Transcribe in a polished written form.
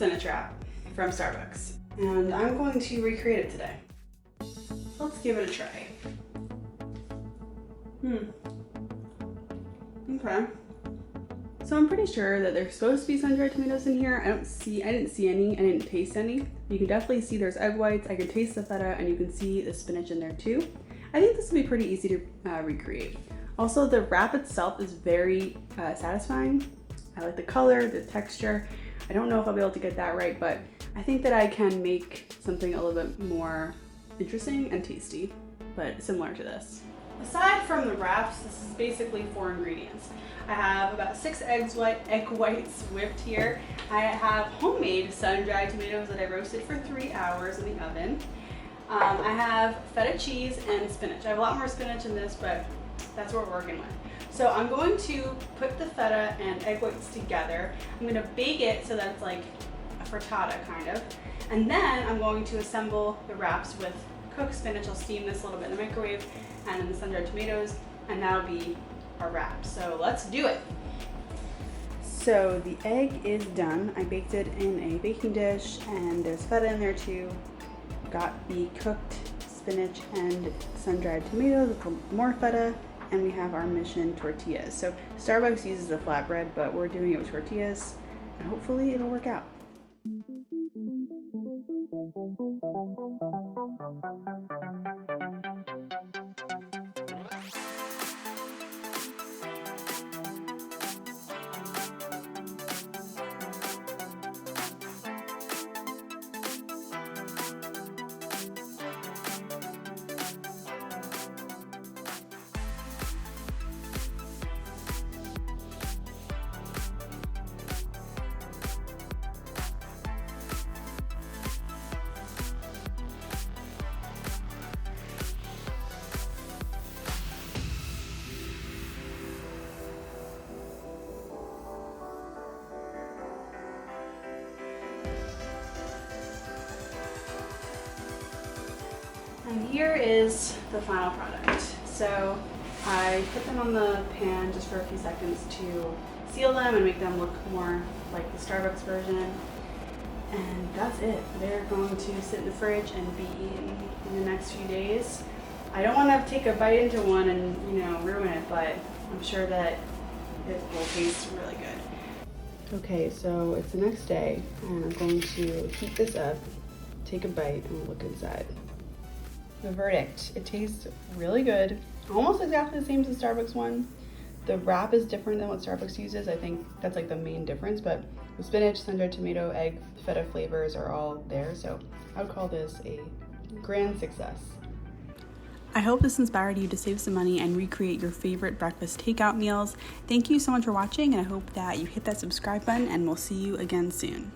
spinach wrap from Starbucks, and I'm going to recreate it today. Let's give it a try. Okay. So I'm pretty sure that there's supposed to be sun-dried tomatoes in here. I didn't see any, I didn't taste any. You can definitely see there's egg whites, I can taste the feta, and you can see the spinach in there too. I think this will be pretty easy to recreate. Also, the wrap itself is very satisfying. I like the color, the texture. I don't know if I'll be able to get that right, but I think that I can make something a little bit more interesting and tasty, but similar to this. Aside from the wraps, this is basically 4 ingredients. I have about 6 egg whites whipped here. I have homemade sun-dried tomatoes that I roasted for 3 hours in the oven. I have feta cheese and spinach. I have a lot more spinach in this, but that's what we're working with. So I'm going to put the feta and egg whites together. I'm going to bake it so that it's like a frittata kind of. And then I'm going to assemble the wraps with cooked spinach. I'll steam this a little bit in the microwave, and then the sun-dried tomatoes, and that'll be our wrap. So let's do it. So the egg is done. I baked it in a baking dish, and there's feta in there too. Got the cooked spinach and sun-dried tomatoes with more feta, and we have our mission tortillas. So Starbucks uses a flatbread, but we're doing it with tortillas, and hopefully it'll work out. And here is the final product. So I put them on the pan just for a few seconds to seal them and make them look more like the Starbucks version. And that's it. They're going to sit in the fridge and be eaten in the next few days. I don't want to take a bite into one and, ruin it, but I'm sure that it will taste really good. Okay, so it's the next day, and I'm going to heat this up, take a bite, and look inside. The verdict: it tastes really good, almost exactly the same as the Starbucks one. The wrap is different than what Starbucks uses. I think that's like the main difference, but the spinach, sun-dried tomato, egg, feta flavors are all there, so I would call this a grand success. I hope this inspired you to save some money and recreate your favorite breakfast takeout meals. Thank you so much for watching, and I hope that you hit that subscribe button, and we'll see you again soon.